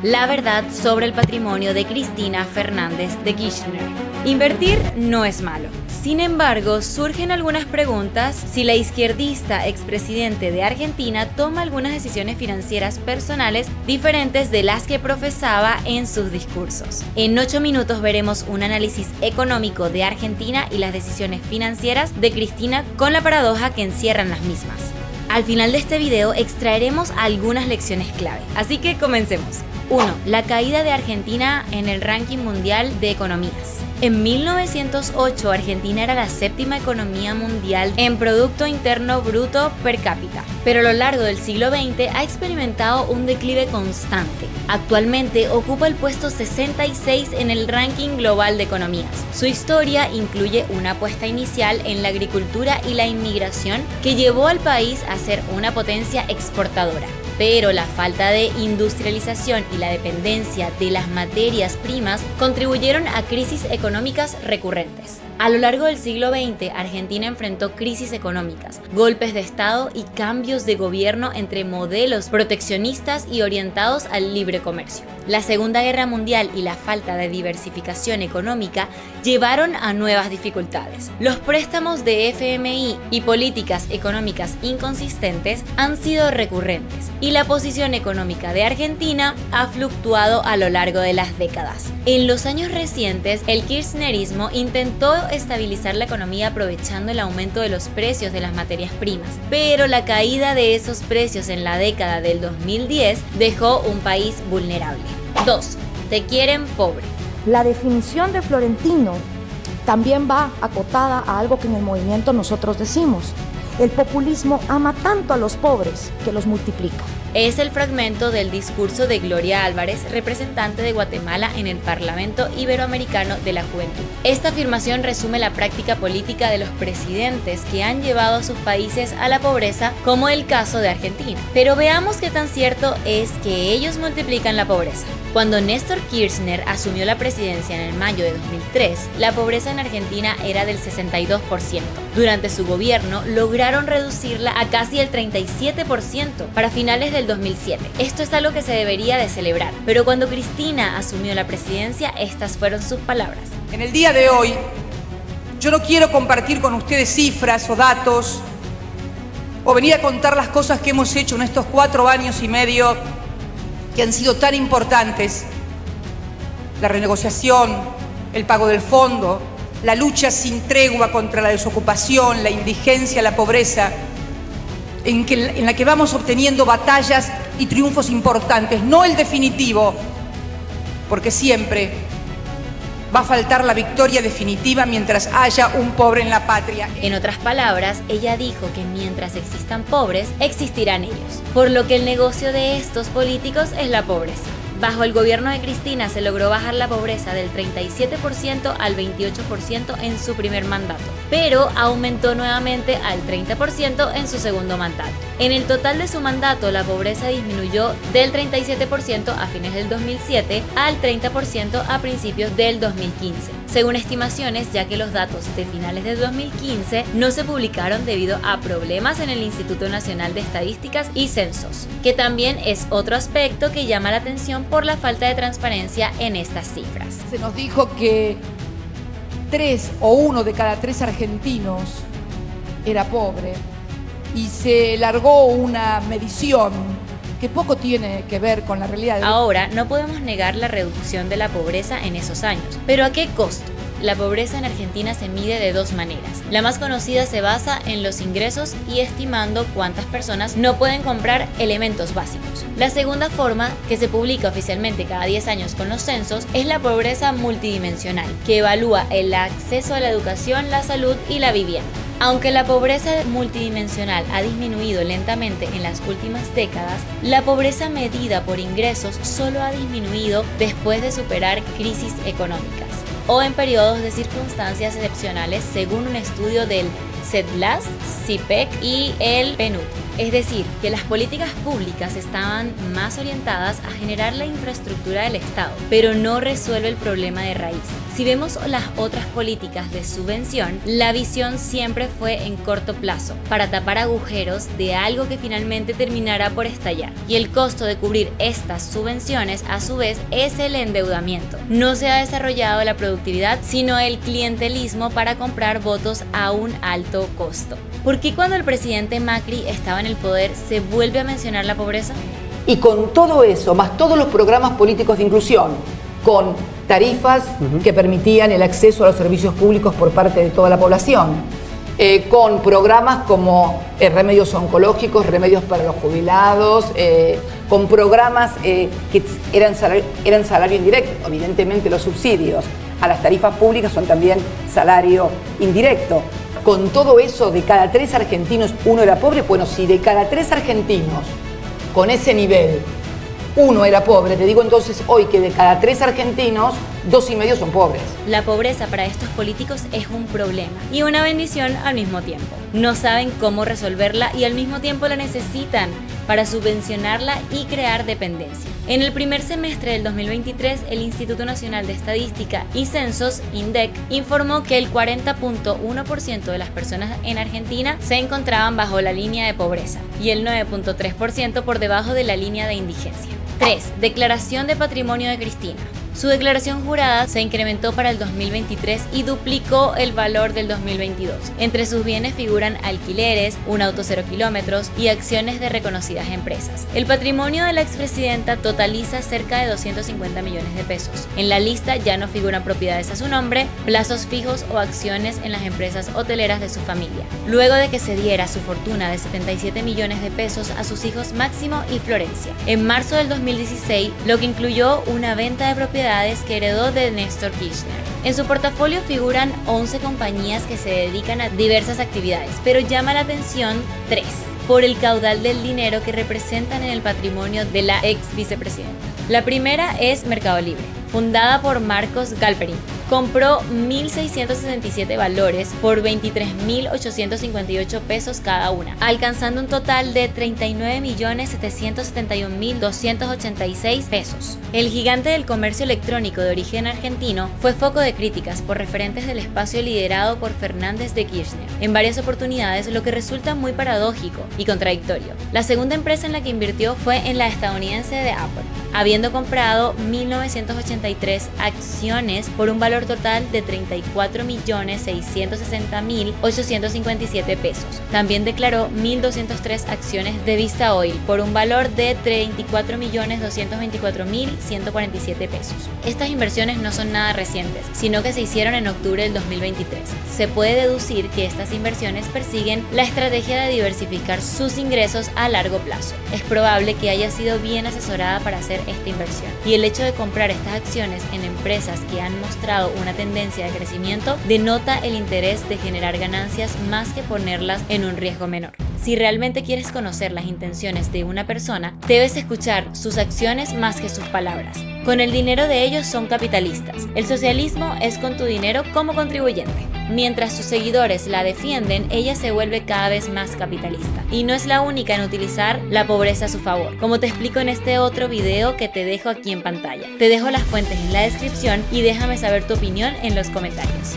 La verdad sobre el patrimonio de Cristina Fernández de Kirchner. Invertir no es malo. Sin embargo, surgen algunas preguntas si la izquierdista expresidente de Argentina toma algunas decisiones financieras personales diferentes de las que profesaba en sus discursos. En 8 minutos veremos un análisis económico de Argentina y las decisiones financieras de Cristina con la paradoja que encierran las mismas. Al final de este video extraeremos algunas lecciones clave, así que comencemos. 1. La caída de Argentina en el ranking mundial de economías. En 1908, Argentina era la 7ª economía mundial en Producto Interno Bruto per cápita, pero a lo largo del siglo XX ha experimentado un declive constante. Actualmente ocupa el puesto 66 en el ranking global de economías. Su historia incluye una apuesta inicial en la agricultura y la inmigración que llevó al país a ser una potencia exportadora. Pero la falta de industrialización y la dependencia de las materias primas contribuyeron a crisis económicas recurrentes. A lo largo del siglo XX, Argentina enfrentó crisis económicas, golpes de Estado y cambios de gobierno entre modelos proteccionistas y orientados al libre comercio. La Segunda Guerra Mundial y la falta de diversificación económica llevaron a nuevas dificultades. Los préstamos de FMI y políticas económicas inconsistentes han sido recurrentes y la posición económica de Argentina ha fluctuado a lo largo de las décadas. En los años recientes, el kirchnerismo intentó estabilizar la economía aprovechando el aumento de los precios de las materias primas, pero la caída de esos precios en la década del 2010 dejó un país vulnerable. 2. Te quieren pobre. La definición de Florentino también va acotada a algo que en el movimiento nosotros decimos: el populismo ama tanto a los pobres que los multiplica. Es el fragmento del discurso de Gloria Álvarez, representante de Guatemala en el Parlamento Iberoamericano de la Juventud. Esta afirmación resume la práctica política de los presidentes que han llevado a sus países a la pobreza, como el caso de Argentina. Pero veamos qué tan cierto es que ellos multiplican la pobreza. Cuando Néstor Kirchner asumió la presidencia en el mayo de 2003, la pobreza en Argentina era del 62%. Durante su gobierno lograron reducirla a casi el 37% para finales del 2007. Esto es algo que se debería de celebrar, pero cuando Cristina asumió la presidencia, estas fueron sus palabras. En el día de hoy, yo no quiero compartir con ustedes cifras o datos o venir a contar las cosas que hemos hecho en estos 4 años y medio que han sido tan importantes: la renegociación, el pago del fondo, la lucha sin tregua contra la desocupación, la indigencia, la pobreza, en la que vamos obteniendo batallas y triunfos importantes, no el definitivo, porque siempre va a faltar la victoria definitiva mientras haya un pobre en la patria. En otras palabras, ella dijo que mientras existan pobres, existirán ellos, por lo que el negocio de estos políticos es la pobreza. Bajo el gobierno de Cristina se logró bajar la pobreza del 37% al 28% en su primer mandato, pero aumentó nuevamente al 30% en su segundo mandato. En el total de su mandato, la pobreza disminuyó del 37% a fines del 2007 al 30% a principios del 2015, según estimaciones, ya que los datos de finales de 2015 no se publicaron debido a problemas en el Instituto Nacional de Estadísticas y Censos, que también es otro aspecto que llama la atención por la falta de transparencia en estas cifras. Se nos dijo que 3 o 1 de cada 3 argentinos era pobre y se largó una medición que poco tiene que ver con la realidad. Ahora, no podemos negar la reducción de la pobreza en esos años, pero ¿a qué costo? La pobreza en Argentina se mide de 2 maneras. La más conocida se basa en los ingresos y estimando cuántas personas no pueden comprar elementos básicos. La segunda forma, que se publica oficialmente cada 10 años con los censos, es la pobreza multidimensional, que evalúa el acceso a la educación, la salud y la vivienda. Aunque la pobreza multidimensional ha disminuido lentamente en las últimas décadas, la pobreza medida por ingresos solo ha disminuido después de superar crisis económicas o en periodos de circunstancias excepcionales, según un estudio del CEDLAS, CIPEC y el PNUD. Es decir, que las políticas públicas estaban más orientadas a generar la infraestructura del Estado, pero no resuelve el problema de raíz. Si vemos las otras políticas de subvención, la visión siempre fue en corto plazo, para tapar agujeros de algo que finalmente terminará por estallar. Y el costo de cubrir estas subvenciones, a su vez, es el endeudamiento. No se ha desarrollado la productividad, sino el clientelismo para comprar votos a un alto costo. ¿Por qué cuando el presidente Macri estaba en el poder se vuelve a mencionar la pobreza? Y con todo eso, más todos los programas políticos de inclusión, con tarifas que permitían el acceso a los servicios públicos por parte de toda la población, con programas como remedios oncológicos, remedios para los jubilados, con programas que eran salario indirecto, evidentemente los subsidios a las tarifas públicas son también salario indirecto. Con todo eso, de cada 3 argentinos, 1 era pobre. Bueno, si de cada 3 argentinos con ese nivel 1 era pobre, te digo entonces hoy que de cada 3 argentinos, 2,5 son pobres. La pobreza para estos políticos es un problema y una bendición al mismo tiempo. No saben cómo resolverla y al mismo tiempo la necesitan para subvencionarla y crear dependencia. En el primer semestre del 2023, el Instituto Nacional de Estadística y Censos, INDEC, informó que el 40.1% de las personas en Argentina se encontraban bajo la línea de pobreza y el 9.3% por debajo de la línea de indigencia. 3. Declaración de patrimonio de Cristina. Su declaración jurada se incrementó para el 2023 y duplicó el valor del 2022. Entre sus bienes figuran alquileres, un auto 0 kilómetros y acciones de reconocidas empresas. El patrimonio de la expresidenta totaliza cerca de 250 millones de pesos. En la lista ya no figuran propiedades a su nombre, plazos fijos o acciones en las empresas hoteleras de su familia. Luego de que se diera su fortuna de 77 millones de pesos a sus hijos Máximo y Florencia. En marzo del 2016, lo que incluyó una venta de propiedades que heredó de Néstor Kirchner. En su portafolio figuran 11 compañías que se dedican a diversas actividades, pero llama la atención 3, por el caudal del dinero que representan en el patrimonio de la ex vicepresidenta. La primera es Mercado Libre, fundada por Marcos Galperín. Compró 1.667 valores por 23.858 pesos cada una, alcanzando un total de 39.771.286 pesos. El gigante del comercio electrónico de origen argentino fue foco de críticas por referentes del espacio liderado por Fernández de Kirchner en varias oportunidades, lo que resulta muy paradójico y contradictorio. La segunda empresa en la que invirtió fue en la estadounidense de Apple, habiendo comprado 1.983 acciones por un valor total de 34.660.857 pesos. También declaró 1.203 acciones de Vista Oil por un valor de 34.224.147 pesos. Estas inversiones no son nada recientes, sino que se hicieron en octubre del 2023. Se puede deducir que estas inversiones persiguen la estrategia de diversificar sus ingresos a largo plazo. Es probable que haya sido bien asesorada para hacer esta inversión, y el hecho de comprar estas acciones en empresas que han mostrado una tendencia de crecimiento denota el interés de generar ganancias más que ponerlas en un riesgo menor. Si realmente quieres conocer las intenciones de una persona, debes escuchar sus acciones más que sus palabras. Con el dinero de ellos son capitalistas. El socialismo es con tu dinero como contribuyente. Mientras sus seguidores la defienden, ella se vuelve cada vez más capitalista. Y no es la única en utilizar la pobreza a su favor, como te explico en este otro video que te dejo aquí en pantalla. Te dejo las fuentes en la descripción y déjame saber tu opinión en los comentarios.